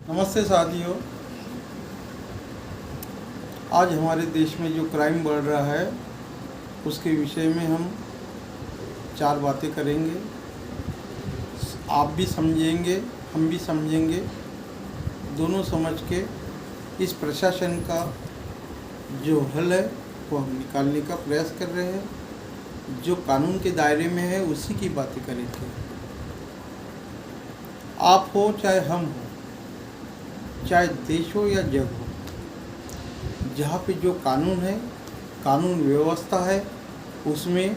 नमस्ते साथियों। आज हमारे देश में जो क्राइम बढ़ रहा है उसके विषय में हम 4 बातें करेंगे। आप भी समझेंगे, हम भी समझेंगे, दोनों समझ के इस प्रशासन का जो हल है वो हम निकालने का प्रयास कर रहे हैं। जो कानून के दायरे में है उसी की बातें करेंगे। आप हो चाहे हम हो, चाहे देश हो या जग हो, जहाँ पे जो कानून है, कानून व्यवस्था है, उसमें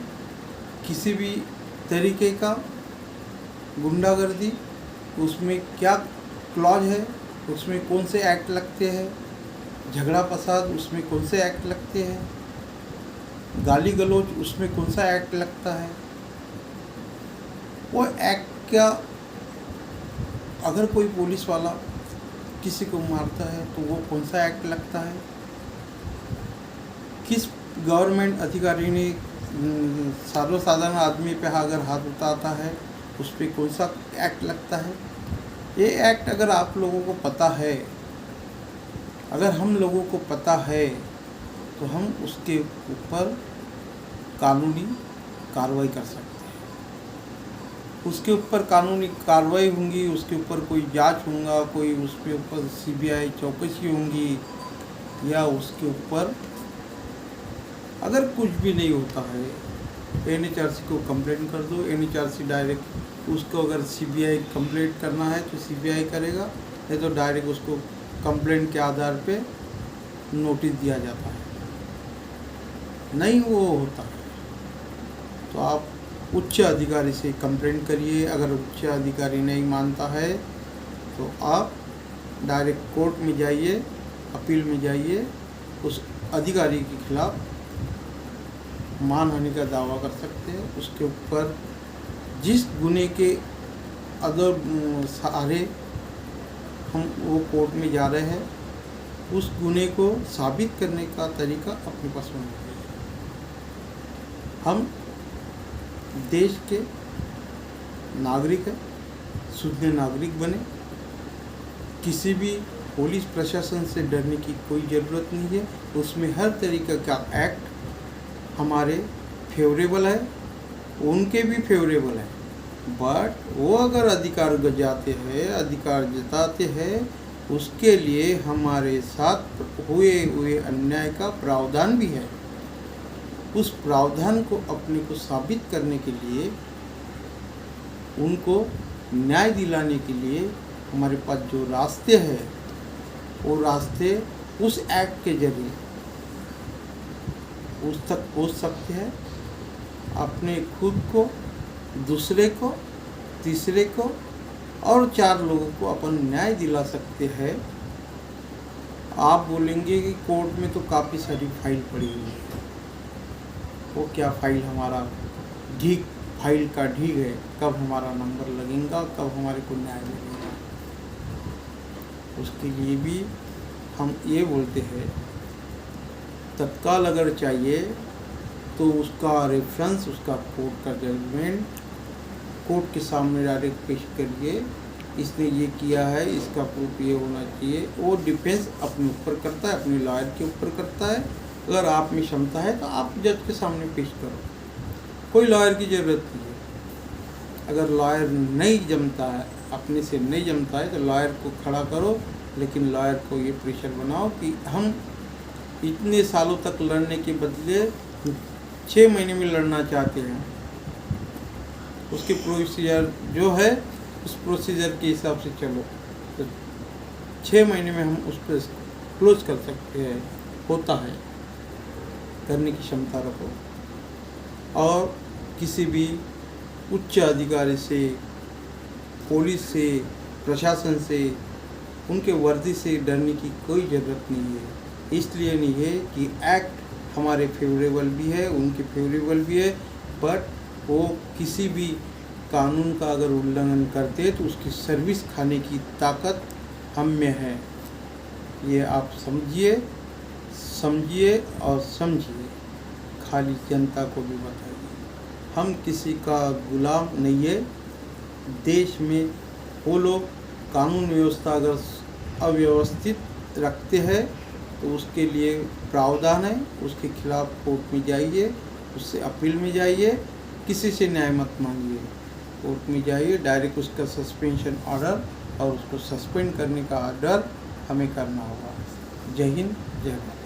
किसी भी तरीके का गुंडागर्दी, उसमें क्या क्लॉज है, उसमें कौन से एक्ट लगते हैं, झगड़ा फसाद उसमें कौन से एक्ट लगते हैं, गाली गलौज उसमें कौन सा एक्ट लगता है, वो एक्ट क्या, अगर कोई पुलिस वाला किसी को मारता है तो वो कौन सा एक्ट लगता है, किस गवर्नमेंट अधिकारी ने सर्वसाधारण आदमी पे अगर हाथ उठाता है उस पर कौन सा एक्ट लगता है। ये एक्ट अगर आप लोगों को पता है, अगर हम लोगों को पता है तो हम उसके ऊपर कानूनी कार्रवाई कर सकते हैं। उसके ऊपर कानूनी कार्रवाई होंगी, उसके ऊपर कोई जांच होगा, कोई उसके ऊपर सीबीआई चौकसी होंगी, या उसके ऊपर अगर कुछ भी नहीं होता है एनएचआरसी को कंप्लेंट कर दो। एनएचआरसी डायरेक्ट उसको, अगर सीबीआई कंप्लेंट करना है तो सीबीआई करेगा, नहीं तो डायरेक्ट उसको कंप्लेंट के आधार पे नोटिस दिया जाता है। नहीं वो होता है तो आप उच्च अधिकारी से कंप्लेंट करिए। अगर उच्च अधिकारी नहीं मानता है तो आप डायरेक्ट कोर्ट में जाइए, अपील में जाइए, उस अधिकारी के खिलाफ मानहानि का दावा कर सकते हैं। उसके ऊपर जिस गुने के अदर सहारे हम वो कोर्ट में जा रहे हैं, उस गुने को साबित करने का तरीका अपने पास होना चाहिए। हम देश के नागरिक हैं, शुद्ध नागरिक बने। किसी भी पुलिस प्रशासन से डरने की कोई ज़रूरत नहीं है। उसमें हर तरीके का एक्ट हमारे फेवरेबल है, उनके भी फेवरेबल है। बट वो अगर अधिकार जताते हैं उसके लिए हमारे साथ हुए अन्याय का प्रावधान भी है। उस प्रावधान को अपने को साबित करने के लिए, उनको न्याय दिलाने के लिए हमारे पास जो रास्ते हैं वो रास्ते उस एक्ट के जरिए उस तक पहुंच सकते हैं। अपने खुद को, दूसरे को, तीसरे को और 4 लोगों को अपन न्याय दिला सकते हैं। आप बोलेंगे कि कोर्ट में तो काफ़ी सारी फाइल पड़ी हुई है। वो क्या फाइल, हमारा ढीक, फाइल का ढीक है। कब हमारा नंबर लगेगा, कब हमारे को न्याय मिलेगा। उसके लिए भी हम ये बोलते हैं, तत्काल अगर चाहिए तो उसका रेफरेंस, उसका कोर्ट का जजमेंट कोर्ट के सामने डायरेक्ट पेश करिए। इसने ये किया है, इसका प्रूफ ये होना चाहिए। वो डिफेंस अपने ऊपर करता है, अपने लॉयर के ऊपर करता है। अगर आप में क्षमता है तो आप जज के सामने पेश करो, कोई लॉयर की ज़रूरत नहीं है। अगर लॉयर नहीं जमता है, अपने से नहीं जमता है, तो लॉयर को खड़ा करो, लेकिन लॉयर को ये प्रेशर बनाओ कि हम इतने सालों तक लड़ने के बदले 6 महीने में लड़ना चाहते हैं। उसके प्रोसीजर जो है उस प्रोसीजर के हिसाब से चलो, तो 6 महीने में हम उस पर क्लोज कर सकते हैं। होता है, करने की क्षमता रखो। और किसी भी उच्च अधिकारी से, पुलिस से, प्रशासन से, उनके वर्दी से डरने की कोई ज़रूरत नहीं है। इसलिए नहीं है कि एक्ट हमारे फेवरेबल भी है, उनके फेवरेबल भी है, बट वो किसी भी कानून का अगर उल्लंघन करते तो उसकी सर्विस खाने की ताकत हम में है। ये आप समझिए और समझिए, खाली जनता को भी बताइए। हम किसी का गुलाम नहीं है। देश में वो लोग कानून व्यवस्था अगर अव्यवस्थित रखते हैं तो उसके लिए प्रावधान है, उसके खिलाफ कोर्ट में जाइए, उससे अपील में जाइए, किसी से न्याय मत मांगिए, कोर्ट में जाइए, डायरेक्ट उसका सस्पेंशन ऑर्डर और उसको सस्पेंड करने का ऑर्डर हमें करना होगा। जय हिंद, जय भारत।